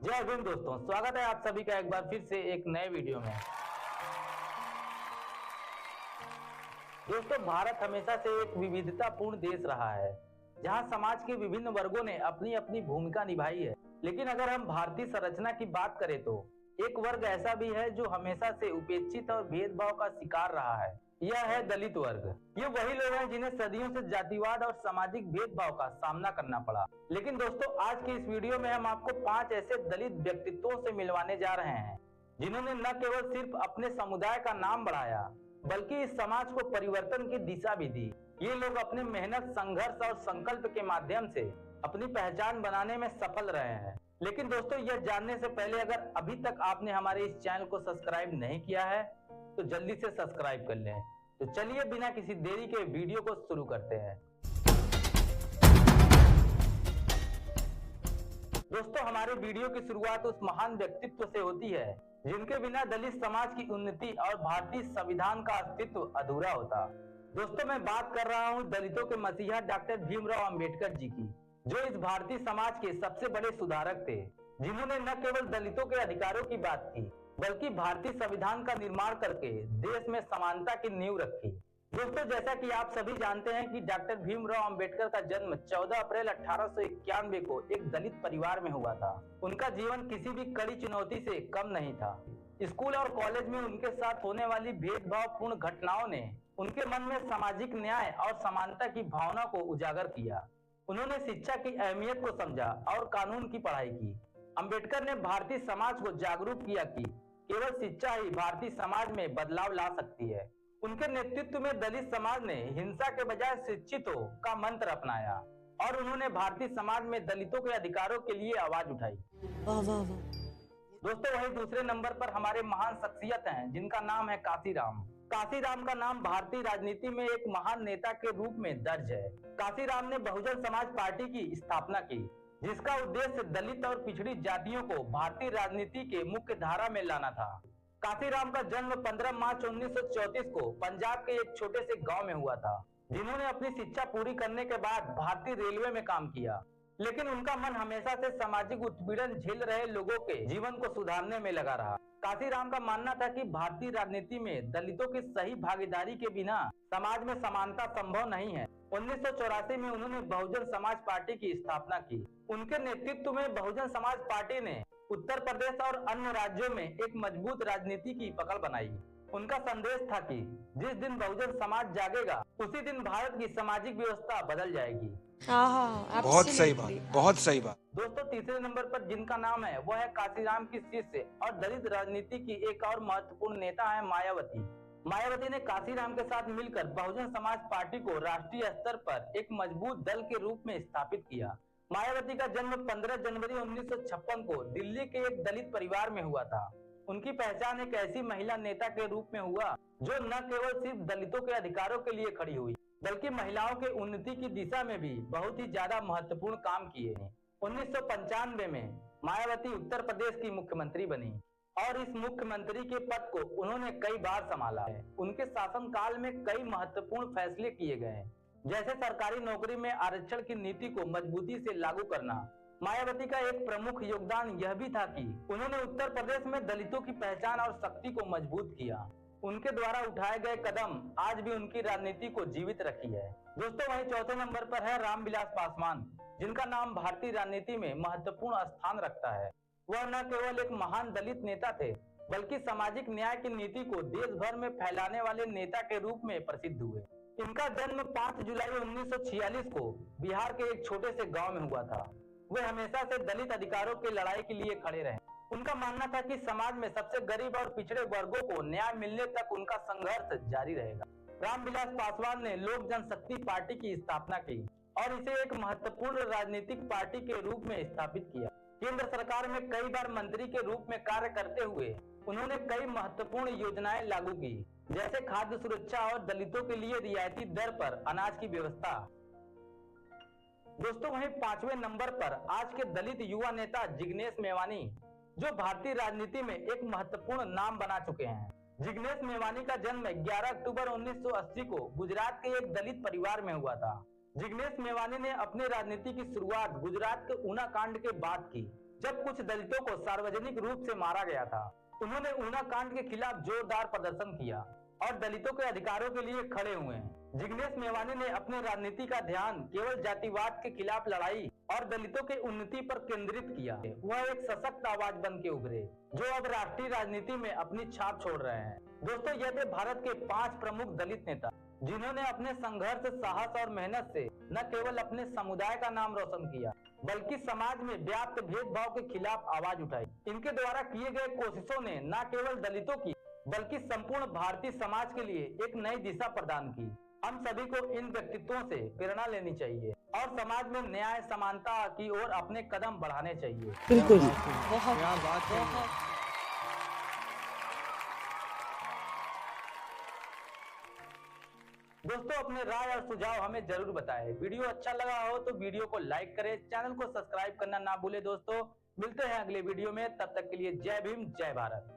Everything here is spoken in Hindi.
जय भीम दोस्तों, स्वागत है आप सभी का एक बार फिर से एक नए वीडियो में। दोस्तों, भारत हमेशा से एक विविधतापूर्ण देश रहा है, जहां समाज के विभिन्न वर्गों ने अपनी अपनी भूमिका निभाई है। लेकिन अगर हम भारतीय संरचना की बात करें तो एक वर्ग ऐसा भी है जो हमेशा से उपेक्षित और भेदभाव का शिकार रहा है। यह है दलित वर्ग। ये वही लोग हैं जिन्हें सदियों से जातिवाद और सामाजिक भेदभाव का सामना करना पड़ा। लेकिन दोस्तों, आज की इस वीडियो में हम आपको 5 ऐसे दलित व्यक्तित्वों से मिलवाने जा रहे हैं जिन्होंने न केवल सिर्फ अपने समुदाय का नाम बढ़ाया बल्कि इस समाज को परिवर्तन की दिशा भी दी। ये लोग अपने मेहनत, संघर्ष और संकल्प के माध्यम से अपनी पहचान बनाने में सफल रहे हैं। लेकिन दोस्तों, यह जानने से पहले अगर अभी तक आपने हमारे इस चैनल को सब्सक्राइब नहीं किया है तो जल्दी से सब्सक्राइब कर लें। तो चलिए बिना किसी देरी के वीडियो को शुरू करते हैं। दोस्तों, हमारे वीडियो की शुरुआत उस महान व्यक्तित्व से होती है जिनके बिना दलित समाज की उन्नति और भारतीय संविधान का अस्तित्व अधूरा होता। दोस्तों, मैं बात कर रहा हूं दलितों के मसीहा डॉक्टर भीमराव अंबेडकर जी की, जो इस भारतीय समाज के सबसे बड़े सुधारक थे, जिन्होंने न केवल दलितों के अधिकारों की बात की बल्कि भारतीय संविधान का निर्माण करके देश में समानता की नींव रखी। दोस्तों, जैसा कि आप सभी जानते हैं कि डॉक्टर भीमराव अंबेडकर का जन्म 14 अप्रैल 1891 को एक दलित परिवार में हुआ था। उनका जीवन किसी भी कड़ी चुनौती से कम नहीं था। स्कूल और कॉलेज में उनके साथ होने वाली भेदभावपूर्ण घटनाओं ने उनके मन में सामाजिक न्याय और समानता की भावना को उजागर किया। उन्होंने शिक्षा की अहमियत को समझा और कानून की पढ़ाई की। अंबेडकर ने भारतीय समाज को जागरूक किया कि केवल शिक्षा ही भारतीय समाज में बदलाव ला सकती है। उनके नेतृत्व में दलित समाज ने हिंसा के बजाय शिक्षित हो का मंत्र अपनाया और उन्होंने भारतीय समाज में दलितों के अधिकारों के लिए आवाज उठाई। दोस्तों, वही दूसरे नंबर पर हमारे महान शख्सियत हैं जिनका नाम है काशीराम। काशीराम का नाम भारतीय राजनीति में एक महान नेता के रूप में दर्ज है। काशीराम ने बहुजन समाज पार्टी की स्थापना की, जिसका उद्देश्य दलित और पिछड़ी जातियों को भारतीय राजनीति के मुख्य धारा में लाना था। काशीराम का जन्म 15 मार्च 1934 को पंजाब के एक छोटे से गांव में हुआ था। जिन्होंने अपनी शिक्षा पूरी करने के बाद भारतीय रेलवे में काम किया, लेकिन उनका मन हमेशा से सामाजिक उत्पीड़न झेल रहे लोगों के जीवन को सुधारने में लगा रहा। काशीराम का मानना था कि भारतीय राजनीति में दलितों की सही भागीदारी के बिना समाज में समानता संभव नहीं है। 1984 में उन्होंने बहुजन समाज पार्टी की स्थापना की। उनके नेतृत्व में बहुजन समाज पार्टी ने उत्तर प्रदेश और अन्य राज्यों में एक मजबूत राजनीति की पकड़ बनाई। उनका संदेश था कि जिस दिन बहुजन समाज जागेगा उसी दिन भारत की सामाजिक व्यवस्था बदल जाएगी। बहुत सही बात, बहुत सही बात। दोस्तों, तीसरे नंबर पर जिनका नाम है वह है काशीराम की शिष्य और दलित राजनीति की एक और महत्वपूर्ण नेता है मायावती। मायावती ने काशीराम के साथ मिलकर बहुजन समाज पार्टी को राष्ट्रीय स्तर पर एक मजबूत दल के रूप में स्थापित किया। मायावती का जन्म 15 जनवरी 1956 को दिल्ली के एक दलित परिवार में हुआ था। उनकी पहचान एक ऐसी महिला नेता के रूप में हुआ जो न केवल सिर्फ दलितों के अधिकारों के लिए खड़ी हुई बल्कि महिलाओं के उन्नति की दिशा में भी बहुत ही ज्यादा महत्वपूर्ण काम किए। 1995 में मायावती उत्तर प्रदेश की मुख्यमंत्री बनी और इस मुख्यमंत्री के पद को उन्होंने कई बार संभाला है। उनके शासनकाल में कई महत्वपूर्ण फैसले किए गए, जैसे सरकारी नौकरी में आरक्षण की नीति को मजबूती से लागू करना। मायावती का एक प्रमुख योगदान यह भी था कि उन्होंने उत्तर प्रदेश में दलितों की पहचान और शक्ति को मजबूत किया। उनके द्वारा उठाए गए कदम आज भी उनकी राजनीति को जीवित रखी है। दोस्तों, वहीं चौथे नंबर पर है रामविलास पासवान, जिनका नाम भारतीय राजनीति में महत्वपूर्ण स्थान रखता है। वह न केवल एक महान दलित नेता थे बल्कि सामाजिक न्याय की नीति को देश भर में फैलाने वाले नेता के रूप में प्रसिद्ध हुए। इनका जन्म 5 जुलाई 1946 को बिहार के एक छोटे से गांव में हुआ था। वे हमेशा से दलित अधिकारों की लड़ाई के लिए खड़े रहे। उनका मानना था कि समाज में सबसे गरीब और पिछड़े वर्गों को न्याय मिलने तक उनका संघर्ष जारी रहेगा। रामविलास पासवान ने लोक जनशक्ति पार्टी की स्थापना की और इसे एक महत्वपूर्ण राजनीतिक पार्टी के रूप में स्थापित किया। केंद्र सरकार में कई बार मंत्री के रूप में कार्य करते हुए उन्होंने कई महत्वपूर्ण योजनाएं लागू की, जैसे खाद्य सुरक्षा और दलितों के लिए रियायती दर पर अनाज की व्यवस्था। दोस्तों, वहीं 5वें नंबर पर आज के दलित युवा नेता जिग्नेश मेवानी, जो भारतीय राजनीति में एक महत्वपूर्ण नाम बना चुके हैं। जिग्नेश मेवानी का जन्म 11 अक्टूबर 1980 को गुजरात के एक दलित परिवार में हुआ था। जिग्नेश मेवानी ने अपनी राजनीति की शुरुआत गुजरात के ऊना कांड के बाद की, जब कुछ दलितों को सार्वजनिक रूप से मारा गया था। उन्होंने ऊना कांड के खिलाफ जोरदार प्रदर्शन किया और दलितों के अधिकारों के लिए खड़े हुए हैं। जिग्नेश मेवानी ने अपनी राजनीति का ध्यान केवल जातिवाद के खिलाफ लड़ाई और दलितों के उन्नति पर केंद्रित किया। वह एक सशक्त आवाज बन के उभरे जो अब राष्ट्रीय राजनीति में अपनी छाप छोड़ रहे हैं। दोस्तों, ये थे भारत के 5 प्रमुख दलित नेता जिन्होंने अपने संघर्ष, साहस और मेहनत से न केवल अपने समुदाय का नाम रोशन किया बल्कि समाज में व्याप्त भेदभाव के खिलाफ आवाज उठाई। इनके द्वारा किए गए कोशिशों ने न केवल दलितों की बल्कि संपूर्ण भारतीय समाज के लिए एक नई दिशा प्रदान की। हम सभी को इन व्यक्तित्वों से प्रेरणा लेनी चाहिए और समाज में न्याय, समानता की ओर अपने कदम बढ़ाने चाहिए। बिल्कुल। क्या बात है। दोस्तों, अपने राय और सुझाव हमें जरूर बताएं। वीडियो अच्छा लगा हो तो वीडियो को लाइक करें, चैनल को सब्सक्राइब करना ना भूलें। दोस्तों, मिलते हैं अगले वीडियो में, तब तक के लिए जय भीम, जय भारत।